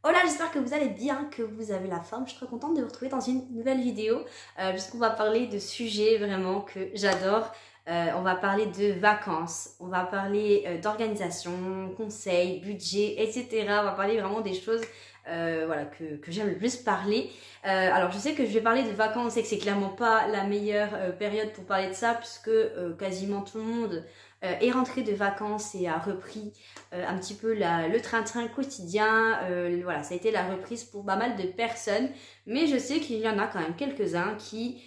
Hola, j'espère que vous allez bien, que vous avez la forme. Je suis très contente de vous retrouver dans une nouvelle vidéo puisqu'on va parler de sujets vraiment que j'adore. On va parler de vacances, on va parler d'organisation, conseils, budget, etc. On va parler vraiment des choses voilà, que j'aime le plus parler. Alors je sais que je vais parler de vacances et que c'est clairement pas la meilleure période pour parler de ça puisque quasiment tout le monde est rentré de vacances et a repris un petit peu le train-train quotidien. Voilà, ça a été la reprise pour pas mal de personnes, mais je sais qu'il y en a quand même quelques-uns qui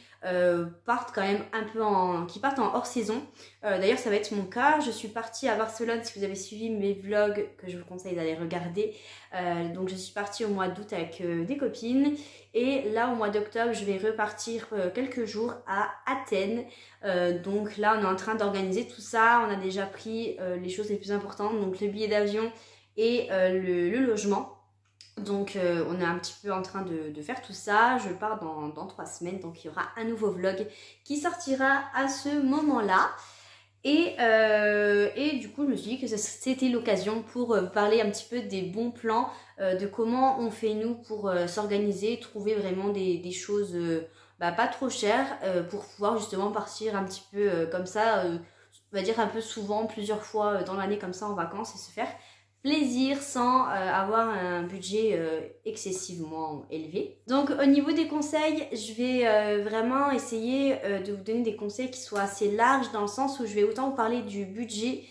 partent quand même un peu qui partent en hors saison. D'ailleurs ça va être mon cas, je suis partie à Barcelone. Si vous avez suivi mes vlogs, que je vous conseille d'aller regarder, donc je suis partie au mois d'août avec des copines, et là au mois d'octobre je vais repartir quelques jours à Athènes. Donc là on est en train d'organiser tout ça. On a déjà pris les choses les plus importantes, donc le billet d'avion et le logement. Donc on est un petit peu en train de faire tout ça. Je pars dans 3 semaines, donc il y aura un nouveau vlog qui sortira à ce moment-là. Et du coup je me suis dit que c'était l'occasion pour parler un petit peu des bons plans, de comment on fait nous pour s'organiser, trouver vraiment des choses pas trop chères pour pouvoir justement partir un petit peu comme ça, on va dire un peu souvent, plusieurs fois dans l'année comme ça en vacances, et se faire plaisir sans avoir un budget excessivement élevé. Donc au niveau des conseils, je vais vraiment essayer de vous donner des conseils qui soient assez larges, dans le sens où je vais autant vous parler du budget,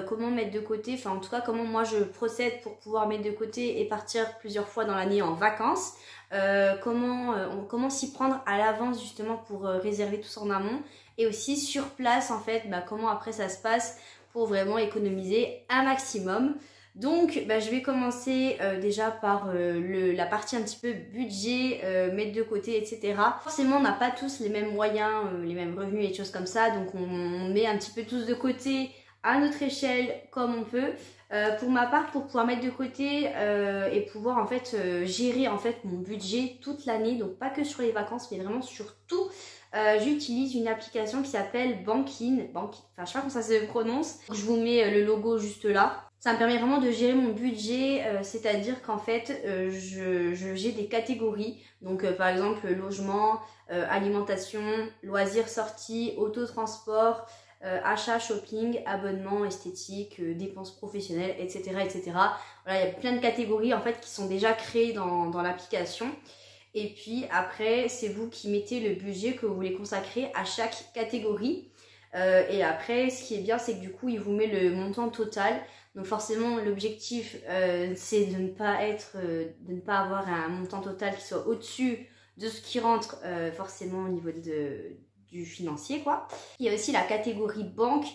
comment mettre de côté, enfin en tout cas comment moi je procède pour pouvoir mettre de côté et partir plusieurs fois dans l'année en vacances, comment s'y prendre à l'avance justement pour réserver tout ça en amont, et aussi sur place en fait, comment après ça se passe pour vraiment économiser un maximum. Donc je vais commencer déjà par la partie un petit peu budget, mettre de côté, etc. Forcément on n'a pas tous les mêmes moyens, les mêmes revenus et des choses comme ça, donc on met un petit peu tous de côté à notre échelle comme on peut. Pour ma part, pour pouvoir mettre de côté et pouvoir en fait gérer en fait mon budget toute l'année, donc pas que sur les vacances mais vraiment sur tout, j'utilise une application qui s'appelle Bankin, enfin je sais pas comment ça se prononce. Je vous mets le logo juste là. Ça me permet vraiment de gérer mon budget, c'est-à-dire qu'en fait j'ai des catégories, donc par exemple logement, alimentation, loisirs, sorties, autotransport, achat, shopping, abonnement, esthétique, dépenses professionnelles, etc., etc. Voilà, il y a plein de catégories en fait qui sont déjà créées dans l'application. Et puis après, c'est vous qui mettez le budget que vous voulez consacrer à chaque catégorie. Et après, ce qui est bien, c'est que du coup, il vous met le montant total. Donc forcément, l'objectif, c'est de ne pas avoir un montant total qui soit au-dessus de ce qui rentre forcément au niveau du financier, quoi. Il y a aussi la catégorie banque.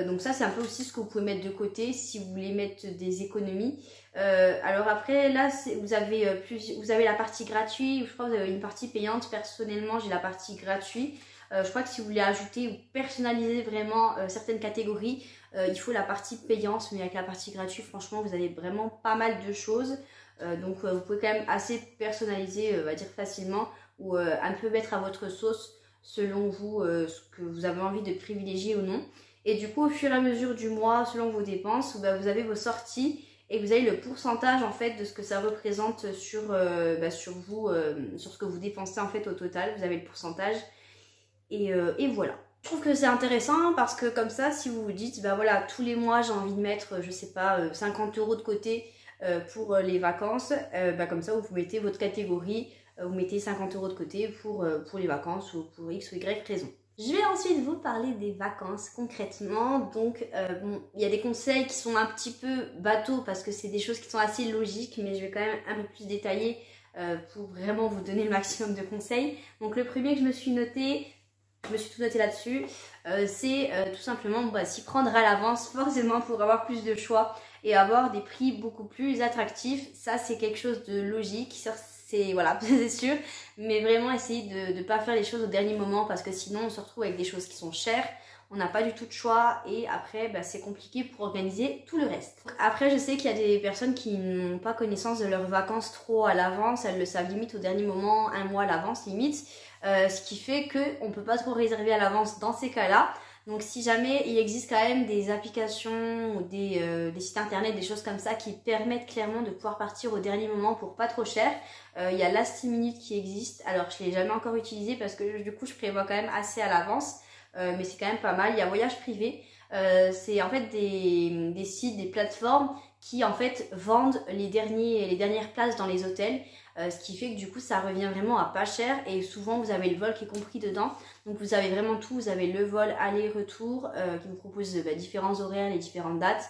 Donc ça, c'est un peu aussi ce que vous pouvez mettre de côté si vous voulez mettre des économies. Alors après, là, vous avez la partie gratuite, je crois que vous avez une partie payante. Personnellement, j'ai la partie gratuite. Je crois que si vous voulez ajouter ou personnaliser vraiment certaines catégories, il faut la partie payante, mais avec la partie gratuite, franchement, vous avez vraiment pas mal de choses. Donc vous pouvez quand même assez personnaliser, on va dire facilement, ou un peu mettre à votre sauce selon vous ce que vous avez envie de privilégier ou non. Et du coup, au fur et à mesure du mois, selon vos dépenses, vous avez vos sorties et vous avez le pourcentage en fait de ce que ça représente sur vous, sur ce que vous dépensez en fait au total. Vous avez le pourcentage. Et voilà. Je trouve que c'est intéressant parce que comme ça, si vous vous dites, voilà, tous les mois j'ai envie de mettre, je sais pas, 50 € de côté pour les vacances, comme ça vous mettez votre catégorie, vous mettez 50 € de côté pour les vacances ou pour X ou Y raison. Je vais ensuite vous parler des vacances concrètement. Donc il y a des conseils qui sont un petit peu bateaux parce que c'est des choses qui sont assez logiques, mais je vais quand même un peu plus détailler pour vraiment vous donner le maximum de conseils. Donc le premier que je me suis tout noté là-dessus, c'est tout simplement s'y prendre à l'avance forcément pour avoir plus de choix et avoir des prix beaucoup plus attractifs. Ça c'est quelque chose de logique, c'est voilà, c'est sûr, mais vraiment essayer de ne pas faire les choses au dernier moment parce que sinon on se retrouve avec des choses qui sont chères, on n'a pas du tout de choix et après c'est compliqué pour organiser tout le reste. Après je sais qu'il y a des personnes qui n'ont pas connaissance de leurs vacances trop à l'avance, elles le savent limite au dernier moment, un mois à l'avance limite, ce qui fait qu'on ne peut pas trop réserver à l'avance dans ces cas-là. Donc si jamais il existe quand même des applications ou des sites internet, des choses comme ça qui permettent clairement de pouvoir partir au dernier moment pour pas trop cher. Il y a Last Minute qui existe. Alors je l'ai jamais encore utilisé parce que du coup je prévois quand même assez à l'avance. Mais c'est quand même pas mal. Il y a Voyage Privé. C'est en fait des sites, des plateformes qui en fait vendent les dernières places dans les hôtels. Ce qui fait que du coup ça revient vraiment à pas cher et souvent vous avez le vol qui est compris dedans. Donc vous avez vraiment tout, vous avez le vol aller-retour qui vous propose différents horaires, les différentes dates.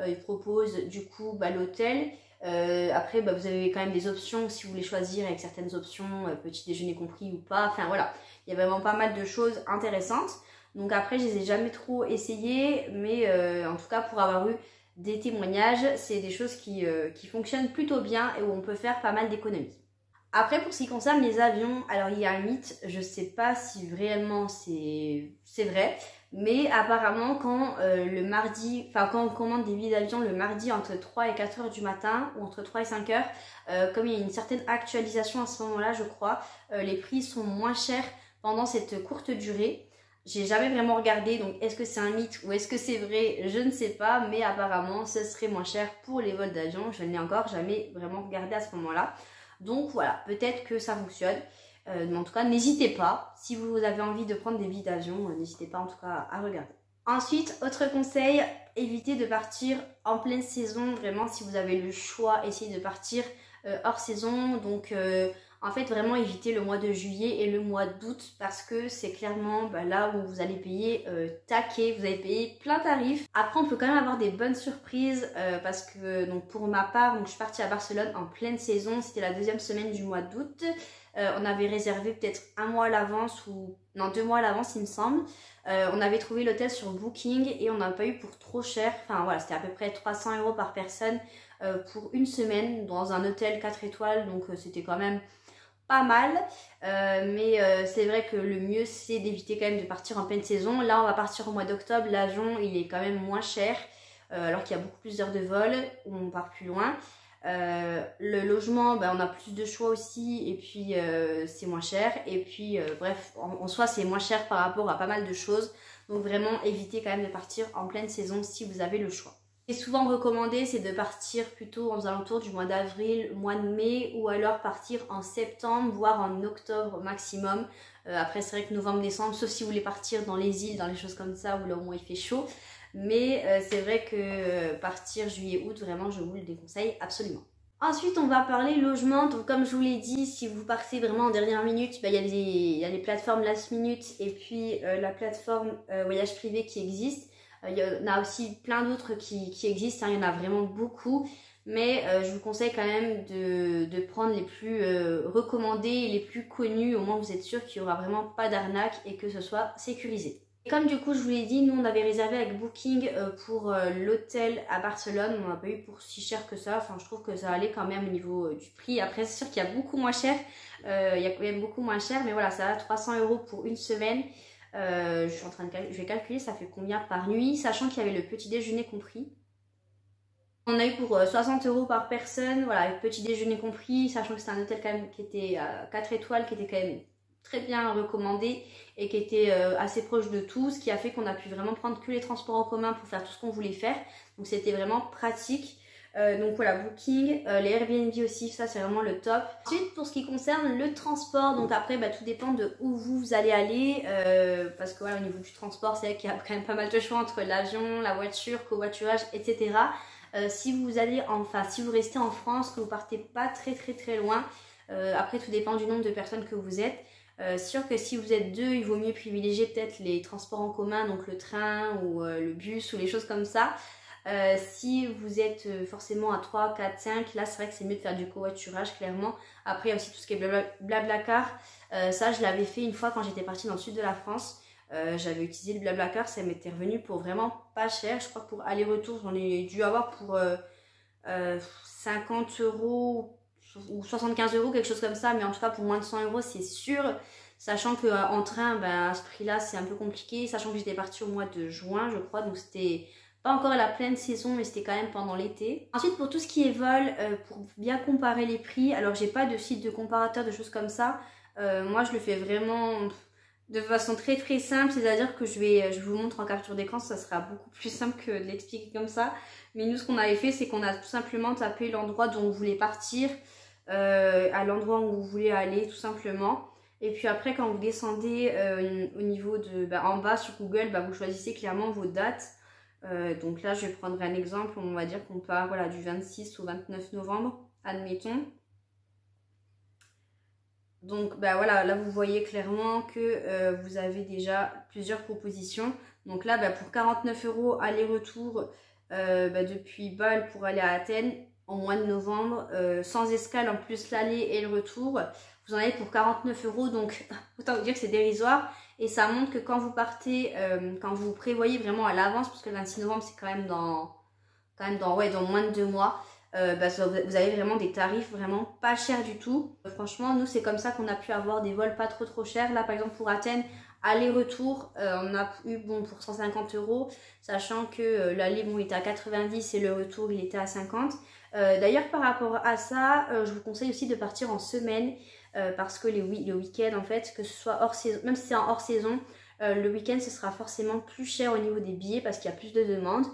Il propose du coup l'hôtel. Après vous avez quand même des options si vous voulez choisir avec certaines options, petit déjeuner compris ou pas. Enfin voilà, il y a vraiment pas mal de choses intéressantes. Donc après je les ai jamais trop essayées, mais en tout cas pour avoir eu des témoignages, c'est des choses qui fonctionnent plutôt bien et où on peut faire pas mal d'économies. Après pour ce qui concerne les avions, alors il y a un mythe, je sais pas si réellement c'est vrai, mais apparemment quand le mardi, enfin quand on commande des billets d'avion le mardi entre 3 et 4 heures du matin ou entre 3 et 5 heures, comme il y a une certaine actualisation à ce moment-là je crois, les prix sont moins chers pendant cette courte durée. J'ai jamais vraiment regardé, donc est-ce que c'est un mythe ou est-ce que c'est vrai, je ne sais pas, mais apparemment ce serait moins cher pour les vols d'avion. Je n'ai encore jamais vraiment regardé à ce moment-là. Donc voilà, peut-être que ça fonctionne. Mais en tout cas, n'hésitez pas, si vous avez envie de prendre des billets d'avion, n'hésitez pas en tout cas à regarder. Ensuite, autre conseil, évitez de partir en pleine saison. Vraiment, si vous avez le choix, essayez de partir hors saison. Donc en fait vraiment évitez le mois de juillet et le mois d'août parce que c'est clairement là où vous allez payer taquet, vous allez payer plein tarif. Après on peut quand même avoir des bonnes surprises parce que donc pour ma part donc, je suis partie à Barcelone en pleine saison, c'était la deuxième semaine du mois d'août. On avait réservé peut-être un mois à l'avance ou non 2 mois à l'avance il me semble. On avait trouvé l'hôtel sur Booking et on n'a pas eu pour trop cher, enfin voilà c'était à peu près 300 € par personne pour une semaine dans un hôtel 4 étoiles donc c'était quand même pas mal, mais c'est vrai que le mieux c'est d'éviter quand même de partir en pleine saison. Là on va partir au mois d'octobre, l'avion il est quand même moins cher alors qu'il y a beaucoup plus d'heures de vol, on part plus loin. Le logement on a plus de choix aussi et puis c'est moins cher et puis bref en soi c'est moins cher par rapport à pas mal de choses, donc vraiment évitez quand même de partir en pleine saison si vous avez le choix. Et souvent recommandé, c'est de partir plutôt aux alentours du mois d'avril, mois de mai, ou alors partir en septembre, voire en octobre maximum. Après, c'est vrai que novembre, décembre, sauf si vous voulez partir dans les îles, dans les choses comme ça, où là au moins il fait chaud. Mais c'est vrai que partir juillet, août, vraiment, je vous le déconseille absolument. Ensuite, on va parler logement. Donc, comme je vous l'ai dit, si vous partez vraiment en dernière minute, il y a les plateformes Last Minute et puis la plateforme Voyage Privé qui existe. Il y en a aussi plein d'autres qui existent, hein, il y en a vraiment beaucoup, mais je vous conseille quand même de prendre les plus recommandés et les plus connus, au moins vous êtes sûr qu'il n'y aura vraiment pas d'arnaque et que ce soit sécurisé. Et comme du coup je vous l'ai dit, nous on avait réservé avec Booking pour l'hôtel à Barcelone, on n'a pas eu pour si cher que ça, enfin je trouve que ça allait quand même au niveau du prix. Après c'est sûr qu'il y a beaucoup moins cher, il y a quand même beaucoup moins cher, mais voilà ça va 300 € pour une semaine. Je vais calculer ça fait combien par nuit, sachant qu'il y avait le petit déjeuner compris. On a eu pour 60 € par personne, voilà, avec petit déjeuner compris, sachant que c'était un hôtel quand même qui était à 4 étoiles, qui était quand même très bien recommandé et qui était assez proche de tout, ce qui a fait qu'on a pu vraiment prendre que les transports en commun pour faire tout ce qu'on voulait faire. Donc c'était vraiment pratique. Donc voilà, Booking, les Airbnb aussi, ça c'est vraiment le top. Ensuite pour ce qui concerne le transport, donc après tout dépend de où vous allez aller, parce que voilà, au niveau du transport c'est vrai qu'il y a quand même pas mal de choix entre l'avion, la voiture, covoiturage, etc. Si vous restez en France, que vous partez pas très loin, après tout dépend du nombre de personnes que vous êtes. Sûr que si vous êtes deux, il vaut mieux privilégier peut-être les transports en commun, donc le train ou le bus ou les choses comme ça. Si vous êtes forcément à 3, 4, 5, là c'est vrai que c'est mieux de faire du covoiturage clairement. Après il y a aussi tout ce qui est Blablacar, ça je l'avais fait une fois quand j'étais partie dans le sud de la France. J'avais utilisé le Blablacar, ça m'était revenu pour vraiment pas cher. Je crois que pour aller-retour j'en ai dû avoir pour 50 € ou 75 €, quelque chose comme ça, mais en tout cas pour moins de 100 € c'est sûr. Sachant qu'en train, à ce prix là c'est un peu compliqué, sachant que j'étais partie au mois de juin je crois, donc c'était pas encore à la pleine saison mais c'était quand même pendant l'été. Ensuite pour tout ce qui est vol, pour bien comparer les prix, alors j'ai pas de site de comparateur, de choses comme ça, moi je le fais vraiment de façon très très simple, c'est-à-dire que je vous montre en capture d'écran, ça sera beaucoup plus simple que de l'expliquer comme ça. Mais nous, ce qu'on avait fait, c'est qu'on a tout simplement tapé l'endroit dont vous voulez partir, à l'endroit où vous voulez aller, tout simplement. Et puis après, quand vous descendez au niveau de, en bas sur Google, vous choisissez clairement vos dates. Donc là, je vais prendre un exemple, on va dire qu'on part voilà, du 26 au 29 novembre, admettons. Donc voilà, là vous voyez clairement que vous avez déjà plusieurs propositions. Donc là, pour 49 € aller-retour depuis Bâle pour aller à Athènes en mois de novembre, sans escale en plus l'aller et le retour, vous en avez pour 49 €. Donc autant vous dire que c'est dérisoire. Et ça montre que quand vous partez, quand vous prévoyez vraiment à l'avance, parce que le 26 novembre c'est quand même dans moins de 2 mois. Vous avez vraiment des tarifs vraiment pas chers du tout. Franchement, nous, c'est comme ça qu'on a pu avoir des vols pas trop chers. Là, par exemple, pour Athènes, aller-retour, on a eu pour 150 €, sachant que l'aller, il était à 90 et le retour, il était à 50. D'ailleurs, par rapport à ça, je vous conseille aussi de partir en semaine parce que le week-end, en fait, que ce soit hors saison, même si c'est en hors saison, le week-end, ce sera forcément plus cher au niveau des billets parce qu'il y a plus de demandes.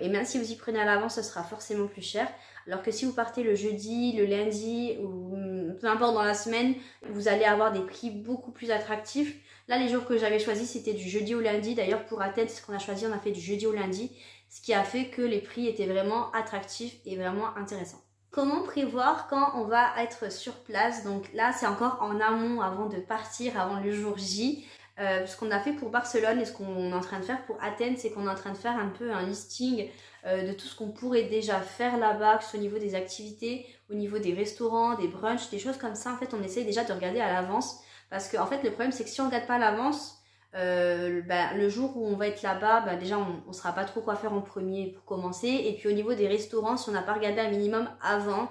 Et même si vous y prenez à l'avance, ce sera forcément plus cher. Alors que si vous partez le jeudi, le lundi ou peu importe dans la semaine, vous allez avoir des prix beaucoup plus attractifs. Là, les jours que j'avais choisis, c'était du jeudi au lundi. D'ailleurs, pour Athènes, c'est ce qu'on a choisi, on a fait du jeudi au lundi. Ce qui a fait que les prix étaient vraiment attractifs et vraiment intéressants. Comment prévoir quand on va être sur place? Donc là, c'est encore en amont avant de partir, avant le jour J. Ce qu'on a fait pour Barcelone et ce qu'on est en train de faire pour Athènes, c'est qu'on est en train de faire un peu un listing de tout ce qu'on pourrait déjà faire là-bas, que ce soit au niveau des activités, au niveau des restaurants, des brunchs, des choses comme ça. En fait, on essaye déjà de regarder à l'avance parce que en fait, le problème, c'est que si on ne regarde pas à l'avance, le jour où on va être là-bas, déjà, on ne saura pas trop quoi faire en premier pour commencer. Et puis au niveau des restaurants, si on n'a pas regardé un minimum avant,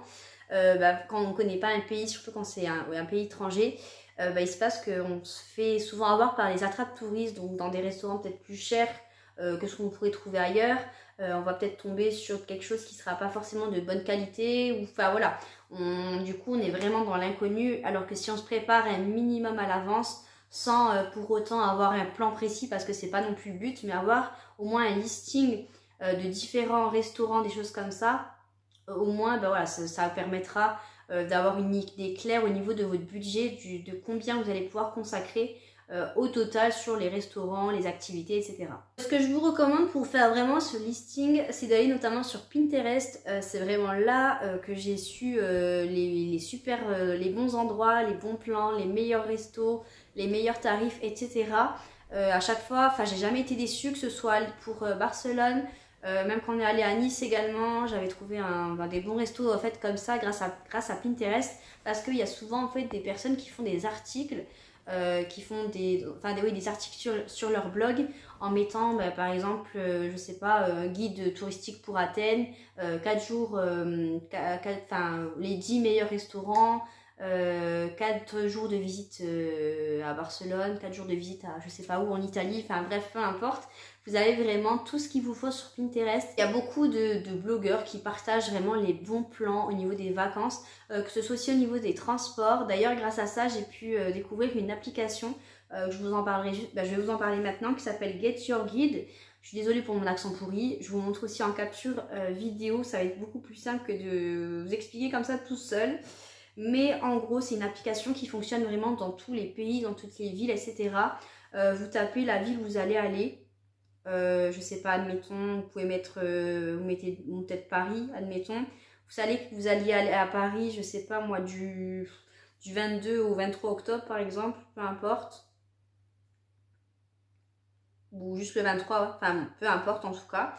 quand on ne connaît pas un pays, surtout quand c'est un pays étranger, il se passe qu'on se fait souvent avoir par les attrapes touristes, donc dans des restaurants peut-être plus chers que ce qu'on pourrait trouver ailleurs. On va peut-être tomber sur quelque chose qui ne sera pas forcément de bonne qualité. Enfin voilà, du coup on est vraiment dans l'inconnu, alors que si on se prépare un minimum à l'avance, sans pour autant avoir un plan précis, parce que c'est pas non plus le but, mais avoir au moins un listing de différents restaurants, des choses comme ça, au moins voilà, ça permettra d'avoir une idée claire au niveau de votre budget, de combien vous allez pouvoir consacrer au total sur les restaurants, les activités, etc. Ce que je vous recommande pour faire vraiment ce listing, c'est d'aller notamment sur Pinterest. C'est vraiment là que j'ai su les bons endroits, les bons plans, les meilleurs restos, les meilleurs tarifs, etc. À chaque fois, j'ai jamais été déçue, que ce soit pour Barcelone, même quand on est allé à Nice également, j'avais trouvé des bons restos en fait comme ça grâce à Pinterest, parce qu'il y a souvent en fait des personnes qui font des articles, qui font des articles sur leur blog en mettant par exemple, je sais pas, guide touristique pour Athènes, 4 jours, les 10 meilleurs restaurants, 4 jours de visite à Barcelone, 4 jours de visite à je sais pas où en Italie, bref, peu importe. Vous avez vraiment tout ce qu'il vous faut sur Pinterest. Il y a beaucoup de blogueurs qui partagent vraiment les bons plans au niveau des vacances, que ce soit aussi au niveau des transports. D'ailleurs, grâce à ça, j'ai pu découvrir une application, je vais vous en parler maintenant, qui s'appelle Get Your Guide. Je suis désolée pour mon accent pourri. Je vous montre aussi en capture vidéo, ça va être beaucoup plus simple que de vous expliquer comme ça tout seul. Mais en gros, c'est une application qui fonctionne vraiment dans tous les pays, dans toutes les villes, etc. Vous tapez la ville où vous allez aller. Je sais pas, admettons, vous pouvez mettre, vous mettez peut-être Paris, admettons. Vous savez que vous alliez aller à Paris, je sais pas moi, du 22 au 23 octobre par exemple, peu importe. Ou juste le 23, peu importe en tout cas.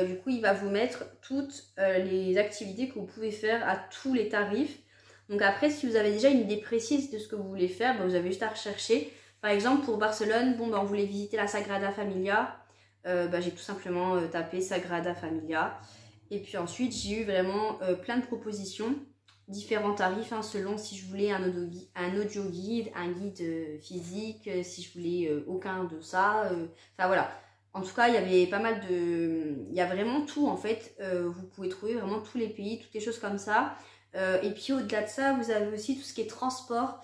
Du coup, il va vous mettre toutes les activités que vous pouvez faire à tous les tarifs. Donc après, si vous avez déjà une idée précise de ce que vous voulez faire, vous avez juste à rechercher. Par exemple, pour Barcelone, on voulait visiter la Sagrada Familia. J'ai tout simplement tapé Sagrada Familia. Et puis ensuite, j'ai eu vraiment plein de propositions, différents tarifs, selon si je voulais un audio guide, un guide physique, si je voulais aucun de ça. Voilà. En tout cas, il y avait pas mal de... Il y a vraiment tout en fait. Vous pouvez trouver vraiment tous les pays, toutes les choses comme ça. Et puis au-delà de ça, vous avez aussi tout ce qui est transport.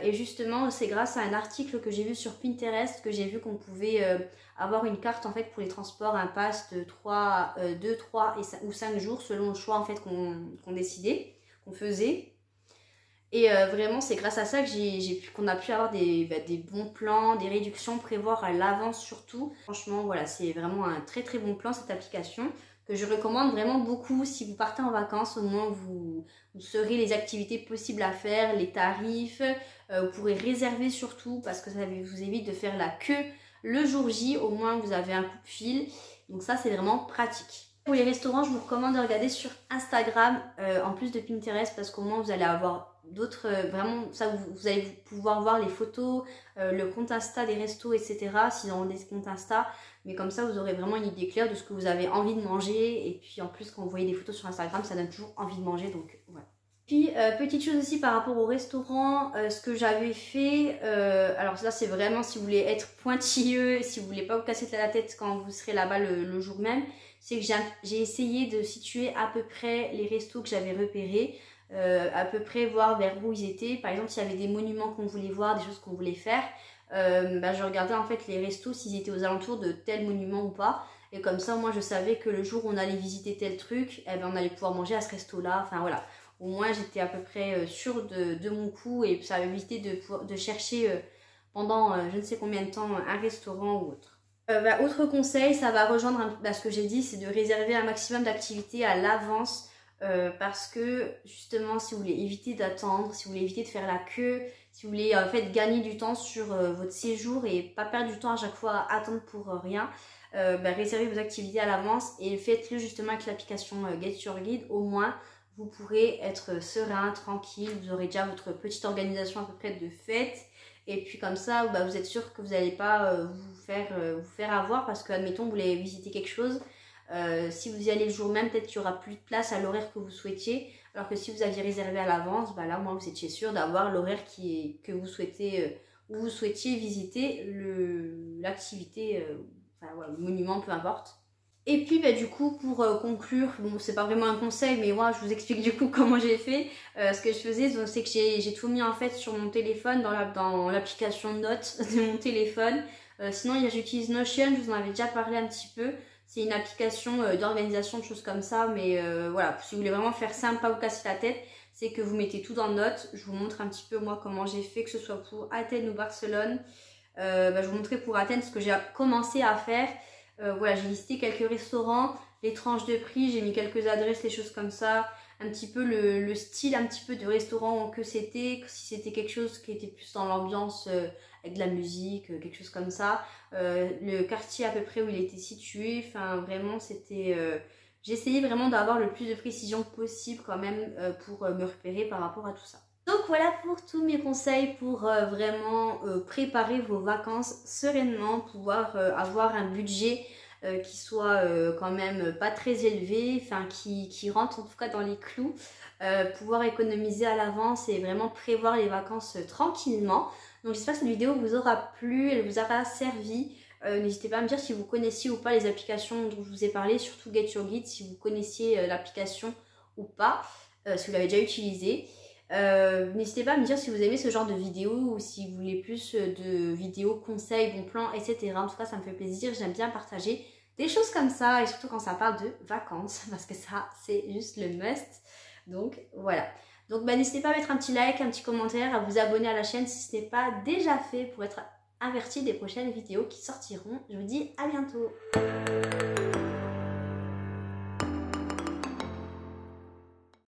Et justement, c'est grâce à un article que j'ai vu sur Pinterest que j'ai vu qu'on pouvait avoir une carte en fait pour les transports, un pass de 2, 3 ou 5 jours selon le choix en fait qu'on décidait, qu'on faisait. Et vraiment, c'est grâce à ça que qu'on a pu avoir des bons plans, des réductions, prévoir à l'avance surtout. Franchement, voilà, c'est vraiment un très très bon plan cette application que je recommande vraiment beaucoup si vous partez en vacances. Au moins, vous saurez les activités possibles à faire, les tarifs. Vous pourrez réserver surtout parce que ça vous évite de faire la queue le jour J. Au moins, vous avez un coup de fil. Donc ça, c'est vraiment pratique. Pour les restaurants, je vous recommande de regarder sur Instagram en plus de Pinterest parce qu'au moins vous allez avoir d'autres, vraiment, ça vous allez pouvoir voir les photos, le compte Insta des restos, etc. S'ils ont des comptes Insta, mais comme ça vous aurez vraiment une idée claire de ce que vous avez envie de manger. Et puis en plus, quand vous voyez des photos sur Instagram, ça donne toujours envie de manger, donc voilà. Puis, petite chose aussi par rapport au restaurant, ce que j'avais fait, alors là c'est vraiment si vous voulez être pointilleux, si vous voulez pas vous casser la tête quand vous serez là-bas le jour même, c'est que j'ai essayé de situer à peu près les restos que j'avais repérés, à peu près voir vers où ils étaient. Par exemple, s'il y avait des monuments qu'on voulait voir, des choses qu'on voulait faire, je regardais en fait les restos s'ils étaient aux alentours de tel monument ou pas. Et comme ça, moi je savais que le jour où on allait visiter tel truc, eh ben, on allait pouvoir manger à ce resto-là, enfin voilà. Au moins, j'étais à peu près sûre de mon coup et ça m'évitait de chercher pendant je ne sais combien de temps un restaurant ou autre. Autre conseil, ça va rejoindre ce que j'ai dit, c'est de réserver un maximum d'activités à l'avance parce que justement, si vous voulez éviter d'attendre, si vous voulez éviter de faire la queue, si vous voulez en fait gagner du temps sur votre séjour et pas perdre du temps à chaque fois à attendre pour rien, réservez vos activités à l'avance et faites-le justement avec l'application Get Your Guide. Au moins, vous pourrez être serein, tranquille, vous aurez déjà votre petite organisation à peu près de fête. Et puis comme ça, vous êtes sûr que vous n'allez pas vous faire avoir parce que, admettons, vous voulez visiter quelque chose. Si vous y allez le jour même, peut-être qu'il n'y aura plus de place à l'horaire que vous souhaitiez. Alors que si vous aviez réservé à l'avance, là, moi, vous étiez sûr d'avoir l'horaire que vous souhaitiez, où vous souhaitiez visiter l'activité, le monument, peu importe. Et puis du coup pour conclure, bon c'est pas vraiment un conseil mais moi je vous explique du coup comment j'ai fait. Ce que je faisais c'est que j'ai tout mis en fait sur mon téléphone dans l'application Notes de mon téléphone. Sinon j'utilise Notion, je vous en avais déjà parlé un petit peu. C'est une application d'organisation de choses comme ça, mais voilà, si vous voulez vraiment faire simple, pas vous casser la tête, c'est que vous mettez tout dans Notes. Je vous montre un petit peu moi comment j'ai fait, que ce soit pour Athènes ou Barcelone. Je vous montrerai pour Athènes ce que j'ai commencé à faire. Voilà, j'ai listé quelques restaurants, les tranches de prix, j'ai mis quelques adresses, les choses comme ça, un petit peu le style un petit peu de restaurant que c'était, si c'était quelque chose qui était plus dans l'ambiance avec de la musique, quelque chose comme ça, le quartier à peu près où il était situé, enfin vraiment c'était... J'essayais vraiment d'avoir le plus de précision possible quand même pour me repérer par rapport à tout ça. Donc voilà pour tous mes conseils pour vraiment préparer vos vacances sereinement, pouvoir avoir un budget qui soit quand même pas très élevé, enfin qui rentre en tout cas dans les clous, pouvoir économiser à l'avance et vraiment prévoir les vacances tranquillement. Donc j'espère que cette vidéo vous aura plu, elle vous aura servi. N'hésitez pas à me dire si vous connaissiez ou pas les applications dont je vous ai parlé, surtout Get Your Guide, si vous connaissiez l'application ou pas, si vous l'avez déjà utilisée. N'hésitez pas à me dire si vous aimez ce genre de vidéos ou si vous voulez plus de vidéos, conseils, bons plans, etc. En tout cas, ça me fait plaisir. J'aime bien partager des choses comme ça et surtout quand ça parle de vacances parce que ça, c'est juste le must. Donc, voilà. Donc, n'hésitez pas à mettre un petit like, un petit commentaire, à vous abonner à la chaîne si ce n'est pas déjà fait pour être averti des prochaines vidéos qui sortiront. Je vous dis à bientôt.